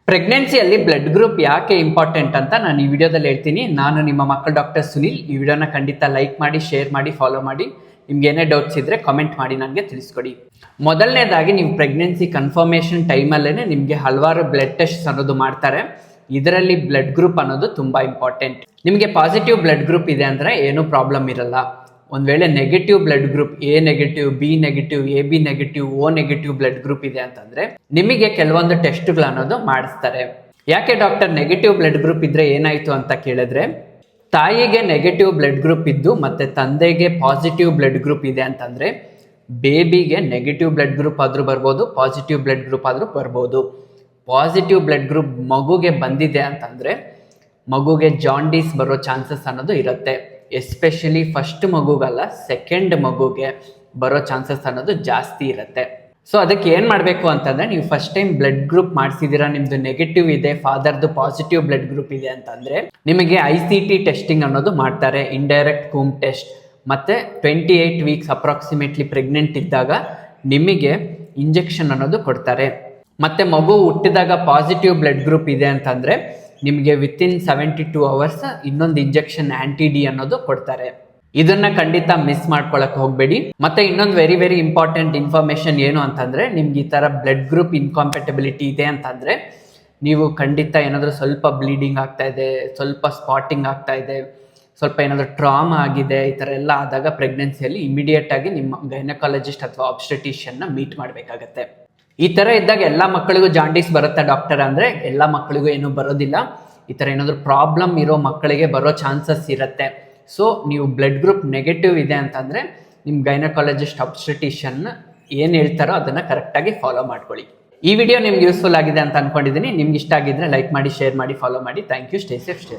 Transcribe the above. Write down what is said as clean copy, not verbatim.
ಪ್ರೆಗ್ನೆನ್ಸಿಯಲ್ಲಿ blood group ಯಾಕೆ important ಅಂತ ನಾನು ಈ ವಿಡಿಯೋದಲ್ಲಿ ಹೇಳ್ತೀನಿ. ನಾನು ನಿಮ್ಮ ಮಕ್ಕಳ ಡಾಕ್ಟರ್ ಸುನಿಲ್. ಈ ವಿಡಿಯೋನ ಖಂಡಿತ ಲೈಕ್ ಮಾಡಿ, ಶೇರ್ ಮಾಡಿ, ಫಾಲೋ ಮಾಡಿ. ನಿಮ್ಗೆ ಏನೇ ಡೌಟ್ಸ್ ಇದ್ರೆ ಕಾಮೆಂಟ್ ಮಾಡಿ ನನಗೆ ತಿಳಿಸ್ಕೊಡಿ. ಮೊದಲನೇದಾಗಿ ನೀವು ಪ್ರೆಗ್ನೆನ್ಸಿ ಕನ್ಫರ್ಮೇಷನ್ ಟೈಮಲ್ಲೇ ನಿಮಗೆ ಹಲವಾರು ಬ್ಲಡ್ ಟೆಸ್ಟ್ ಅನ್ನೋದು ಮಾಡ್ತಾರೆ. ಇದರಲ್ಲಿ ಬ್ಲಡ್ ಗ್ರೂಪ್ ಅನ್ನೋದು ತುಂಬಾ ಇಂಪಾರ್ಟೆಂಟ್. ನಿಮಗೆ ಪಾಸಿಟಿವ್ ಬ್ಲಡ್ ಗ್ರೂಪ್ ಇದೆ ಅಂದರೆ ಏನೂ ಪ್ರಾಬ್ಲಮ್ ಇರಲ್ಲ. ಒಂದು ವೇಳೆ negative blood group A negative, B negative, A B negative, O negative blood group ಇದೆ ಅಂತಂದ್ರೆ ನಿಮಗೆ ಕೆಲವೊಂದು ಟೆಸ್ಟ್ಗಳು ಅನ್ನೋದು ಮಾಡಿಸ್ತಾರೆ. ಯಾಕೆ ಡಾಕ್ಟರ್ ನೆಗೆಟಿವ್ ಬ್ಲಡ್ ಗ್ರೂಪ್ ಇದ್ರೆ ಏನಾಯ್ತು ಅಂತ ಕೇಳಿದ್ರೆ, ತಾಯಿಗೆ ನೆಗೆಟಿವ್ ಬ್ಲಡ್ ಗ್ರೂಪ್ ಇದ್ದು ಮತ್ತೆ ತಂದೆಗೆ ಪಾಸಿಟಿವ್ ಬ್ಲಡ್ ಗ್ರೂಪ್ ಇದೆ ಅಂತಂದ್ರೆ ಬೇಬಿಗೆ ನೆಗೆಟಿವ್ ಬ್ಲಡ್ ಗ್ರೂಪ್ ಆದ್ರೂ ಬರ್ಬೋದು, ಪಾಸಿಟಿವ್ ಬ್ಲಡ್ ಗ್ರೂಪ್ ಆದ್ರೂ ಬರ್ಬೋದು. ಪಾಸಿಟಿವ್ ಬ್ಲಡ್ ಗ್ರೂಪ್ ಮಗುಗೆ ಬಂದಿದೆ ಅಂತಂದ್ರೆ ಮಗುಗೆ ಜಾಂಡೀಸ್ ಬರೋ ಚಾನ್ಸಸ್ ಅನ್ನೋದು ಇರುತ್ತೆ. ಎಸ್ಪೆಷಲಿ ಫಸ್ಟ್ ಮಗುಗಲ್ಲ, ಸೆಕೆಂಡ್ ಮಗುಗೆ ಬರೋ ಚಾನ್ಸಸ್ ಅನ್ನೋದು ಜಾಸ್ತಿ ಇರುತ್ತೆ. ಸೊ ಅದಕ್ಕೆ ಏನು ಮಾಡಬೇಕು ಅಂತಂದರೆ, ನೀವು ಫಸ್ಟ್ ಟೈಮ್ ಬ್ಲಡ್ ಗ್ರೂಪ್ ಮಾಡಿಸಿದ್ದೀರಾ, ನಿಮ್ಮದು ನೆಗೆಟಿವ್ ಇದೆ, ಫಾದರ್ದು ಪಾಸಿಟಿವ್ ಬ್ಲಡ್ ಗ್ರೂಪ್ ಇದೆ ಅಂತಂದರೆ ನಿಮಗೆ ICT ಟೆಸ್ಟಿಂಗ್ ಅನ್ನೋದು ಮಾಡ್ತಾರೆ, ಇಂಡೈರೆಕ್ಟ್ ಕೂಮ್ ಟೆಸ್ಟ್. ಮತ್ತು 28 ವೀಕ್ಸ್ ಅಪ್ರಾಕ್ಸಿಮೇಟ್ಲಿ ಪ್ರೆಗ್ನೆಂಟ್ ಇದ್ದಾಗ ನಿಮಗೆ ಇಂಜೆಕ್ಷನ್ ಅನ್ನೋದು ಕೊಡ್ತಾರೆ. ಮತ್ತು ಮಗು ಹುಟ್ಟಿದಾಗ ಪಾಸಿಟಿವ್ ಬ್ಲಡ್ ಗ್ರೂಪ್ ಇದೆ ಅಂತಂದರೆ ನಿಮಗೆ ವಿತಿನ್ 72 hours ಇನ್ನೊಂದು ಇಂಜೆಕ್ಷನ್ ಆಂಟಿ-ಡಿ ಅನ್ನೋದು ಕೊಡ್ತಾರೆ. ಇದನ್ನ ಖಂಡಿತ ಮಿಸ್ ಮಾಡ್ಕೊಳಕ್ ಹೋಗ್ಬೇಡಿ. ಮತ್ತೆ ಇನ್ನೊಂದು ವೆರಿ ವೆರಿ ಇಂಪಾರ್ಟೆಂಟ್ ಇನ್ಫಾರ್ಮೇಶನ್ ಏನು ಅಂತಂದ್ರೆ, ನಿಮ್ಗೆ ಈ ತರ ಬ್ಲಡ್ ಗ್ರೂಪ್ ಇನ್ಕಾಂಪ್ಯಾಟಬಿಲಿಟಿ ಇದೆ ಅಂತಂದ್ರೆ ನೀವು ಖಂಡಿತ ಏನಾದರೂ ಸ್ವಲ್ಪ ಬ್ಲೀಡಿಂಗ್ ಆಗ್ತಾ ಇದೆ, ಸ್ವಲ್ಪ ಸ್ಪಾಟಿಂಗ್ ಆಗ್ತಾ ಇದೆ, ಸ್ವಲ್ಪ ಏನಾದರೂ ಟ್ರಾಮಾ ಆಗಿದೆ, ಈ ಥರ ಎಲ್ಲ ಆದಾಗ ಪ್ರೆಗ್ನೆನ್ಸಿಯಲ್ಲಿ ಇಮಿಡಿಯೇಟ್ ಆಗಿ ನಿಮ್ಮ ಗೈನಕಾಲಜಿಸ್ಟ್ ಅಥವಾ ಆಬ್ಸ್ಟೆಟಿಷಿಯನ್ನ ಮೀಟ್ ಮಾಡಬೇಕಾಗತ್ತೆ. ಈ ಥರ ಇದ್ದಾಗ ಎಲ್ಲ ಮಕ್ಕಳಿಗೂ ಜಾಂಡೀಸ್ ಬರುತ್ತೆ ಡಾಕ್ಟರ್ ಅಂದರೆ, ಎಲ್ಲ ಮಕ್ಕಳಿಗೂ ಏನೂ ಬರೋದಿಲ್ಲ. ಈ ಥರ ಏನಾದರೂ ಪ್ರಾಬ್ಲಮ್ ಇರೋ ಮಕ್ಕಳಿಗೆ ಬರೋ ಚಾನ್ಸಸ್ ಇರುತ್ತೆ. ಸೊ ನೀವು ಬ್ಲಡ್ ಗ್ರೂಪ್ ನೆಗೆಟಿವ್ ಇದೆ ಅಂತಂದರೆ ನಿಮ್ಮ ಗೈನಕಾಲಜಿಸ್ಟ್ ಆಬ್ಸ್ಟೆಟಿಷಿಯನ್ ಏನು ಹೇಳ್ತಾರೋ ಅದನ್ನು ಕರೆಕ್ಟಾಗಿ ಫಾಲೋ ಮಾಡ್ಕೊಳ್ಳಿ. ಈ ವಿಡಿಯೋ ನಿಮ್ಗೆ ಯೂಸ್ಫುಲ್ ಆಗಿದೆ ಅಂತ ಅಂದ್ಕೊಂಡಿದ್ದೀನಿ. ನಿಮ್ಗೆ ಇಷ್ಟ ಆಗಿದ್ರೆ ಲೈಕ್ ಮಾಡಿ, ಶೇರ್ ಮಾಡಿ, ಫಾಲೋ ಮಾಡಿ. Thank you. Stay safe, stay